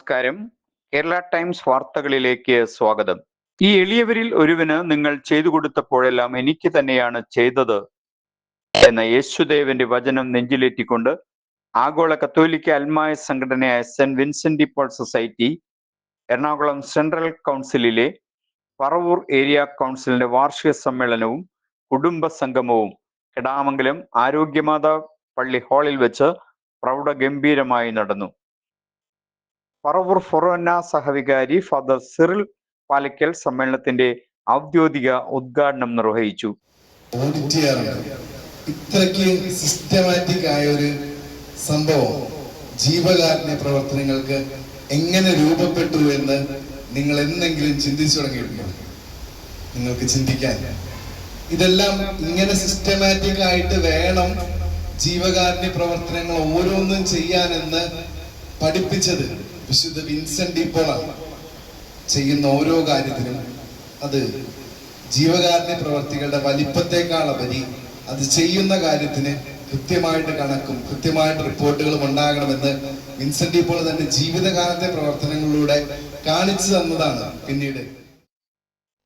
നമസ്കാരം. കേരള ടൈംസ് വാർത്തകളിലേക്ക് സ്വാഗതം. ഈ എളിയവരിൽ ഒരുവന് നിങ്ങൾ ചെയ്തു കൊടുത്തപ്പോഴെല്ലാം എനിക്ക് തന്നെയാണ് ചെയ്തത് എന്ന യേശുദേവന്റെ വചനം നെഞ്ചിലേറ്റിക്കൊണ്ട് ആഗോള കത്തോലിക്ക അൽമായ സംഘടനയായ Saint Vincent de Paul society Ernakulam central കൗൺസിലിലെ പറവൂർ ഏരിയ കൗൺസിലിന്റെ വാർഷിക സമ്മേളനവും കുടുംബ സംഗമവും കെടാമംഗലം ആരോഗ്യമാതാ പള്ളി ഹാളിൽ വെച്ച് പ്രൗഢഗംഭീരമായി നടന്നു. പറവൂർ ഫൊറോന സഹവികാരി ഫാദർ സിറിൽ പാലക്കൽ സമ്മേളനത്തിന്റെ ഔദ്യോഗിക ഉദ്ഘാടനം നിർവഹിച്ചു. ഇത്രയ്ക്ക് സിസ്റ്റമാറ്റിക് ആയ ഒരു സംഭവം ജീവകാരുണ്യ പ്രവർത്തനങ്ങൾക്ക് എങ്ങനെ രൂപപ്പെട്ടു എന്ന് നിങ്ങൾ എന്തെങ്കിലും ചിന്തിച്ചു തുടങ്ങിയിട്ടുണ്ടോ? നിങ്ങൾക്ക് ചിന്തിക്കാൻ ഇതെല്ലാം ഇങ്ങനെ സിസ്റ്റമാറ്റിക് ആയിട്ട് വേണം ജീവകാരുണ്യ പ്രവർത്തനങ്ങൾ ഓരോന്നും ചെയ്യാനെന്ന് പഠിപ്പിച്ചത് വിശുദ്ധ വിൻസെന്റ് ഡി പോളാണ്. ചെയ്യുന്ന ഓരോ കാര്യത്തിനും അത് ജീവകാരുണ്യ പ്രവർത്തികളുടെ വലിപ്പത്തെക്കാളുപരി അത് ചെയ്യുന്ന കാര്യത്തിന് കൃത്യമായിട്ട് കണക്കും കൃത്യമായിട്ട് റിപ്പോർട്ടുകളും ഉണ്ടാകണമെന്ന് വിൻസെന്റ് ഡി പോൾ തന്റെ ജീവിതകാലത്തെ പ്രവർത്തനങ്ങളിലൂടെ കാണിച്ചു തന്നതാണ്. പിന്നീട്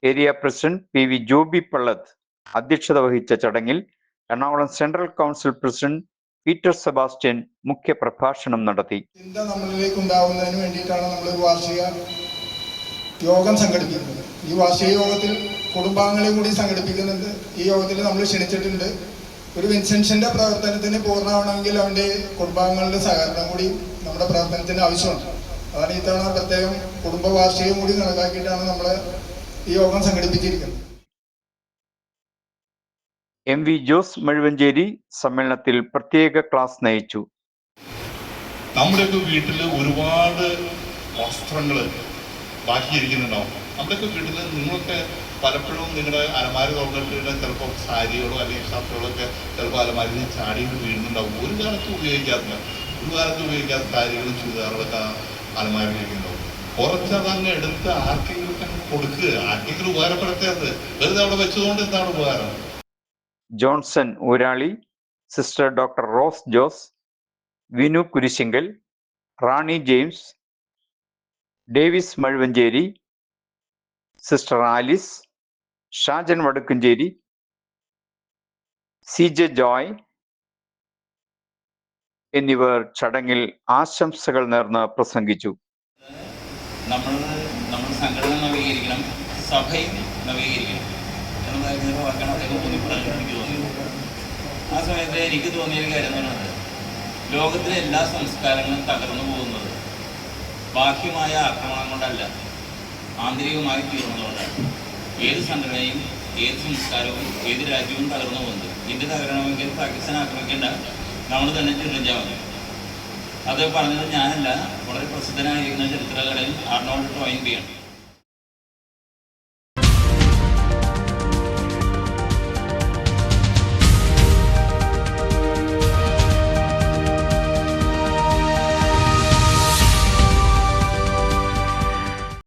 area president PV. Joby Pallath അധ്യക്ഷത വഹിച്ച ചടങ്ങിൽ Ernakulam central council president Peter Sebastian മുഖ്യ പ്രഭാഷണം നടത്തി. ചിന്ത നമ്മളിലേക്ക് ഉണ്ടാവുന്നതിന് വേണ്ടിയിട്ടാണ് നമ്മൾ വാർഷിക യോഗം സംഘടിപ്പിക്കുന്നത്. ഈ വാർഷിക യോഗത്തിൽ കുടുംബാംഗങ്ങളെ കൂടി സംഘടിപ്പിക്കുന്നുണ്ട്. ഈ യോഗത്തിൽ നമ്മൾ ക്ഷണിച്ചിട്ടുണ്ട്. ഒരു വിൻസെൻഷന്റെ പ്രവർത്തനത്തിന് പൂർണ്ണമാവണമെങ്കിൽ അവന്റെ കുടുംബാംഗങ്ങളുടെ സഹകരണം കൂടി നമ്മുടെ പ്രവർത്തനത്തിന് ആവശ്യമാണ്. അതാണ് ഇത്തവണ പ്രത്യേകം കുടുംബ വാർഷികം കൂടി കണക്കാക്കിയിട്ടാണ് നമ്മൾ ഈ യോഗം സംഘടിപ്പിച്ചിരിക്കുന്നത്. എം.വി. ജോസ് മഴുവഞ്ചേരി സമ്മേളനത്തിൽ പ്രത്യേക ക്ലാസ് നയിച്ചു. നമ്മുടെയൊക്കെ വീട്ടിൽ ഒരുപാട് വസ്ത്രങ്ങൾ ബാക്കിയിരിക്കുന്നുണ്ടാവും. നമ്മുടെയൊക്കെ വീട്ടിൽ നിങ്ങളൊക്കെ പലപ്പോഴും നിങ്ങളുടെ അലമാര തുറന്നിട്ട് ചിലപ്പോൾ സാരികളോ അല്ലെങ്കിൽ ഷർട്ടുകളോ ഒക്കെ ചിലപ്പോൾ അലമാരിൽ ചാടിയിട്ട് വീഴുന്നുണ്ടാവും. ഒരു കാലത്ത് ഉപയോഗിക്കാത്ത സാരികളും ചുരിദാറുകളൊക്കെ അലമാരിലിരിക്കുന്നുണ്ടാവും. കുറച്ച് അതങ്ങ് എടുത്ത് ആർക്കെങ്കിലും കൊടുക്കുക, ആർക്കെങ്കിലും ഉപകാരപ്പെടുത്തരുത്. വെറുതെ അവിടെ വെച്ചതുകൊണ്ട് എന്താണ് ഉപകാരം? Johnson Oorali, sister doctor Rose Jose, Vinu Kurisinkal, Rani James, Davis Mazhuvancheri, sister Alice, Shajan Vadakkumchery, CJ Joy എന്നിവർ ചടങ്ങിൽ ആശംസകൾ നേർന്ന് പ്രസംഗിച്ചു. നമ്മൾ സംഘടന നവീകരിക്കണം, സഭയും നവീകരിക്കണം എന്നതായിരുന്നു വാക്കാണ് അദ്ദേഹം എനിക്ക് തോന്നിയത്. ആ സമയത്ത് എനിക്ക് തോന്നിയൊരു കാര്യം എന്ന് പറയുന്നത്, ലോകത്തിലെ എല്ലാ സംസ്കാരങ്ങളും തകർന്നു പോകുന്നത് ബാഹ്യമായ ആക്രമണം കൊണ്ടല്ല, ആന്തരികമായി തീർന്നതുകൊണ്ടാണ്. ഏത് സംഘടനയും ഏത് സംസ്കാരവും ഏത് രാജ്യവും തകർന്നു പോകുന്നത്. ഇന്ത്യ തകരണമെങ്കിൽ പാകിസ്ഥാൻ ആക്രമിക്കേണ്ട, നമ്മൾ തന്നെ ചെറിയാൽ മതി. അത് പറഞ്ഞത് ഞാനല്ല, വളരെ പ്രസിദ്ധനായിരിക്കുന്ന ചരിത്രകാരൻ ആർണോൾഡ് ടോയിൻബിയാണ്.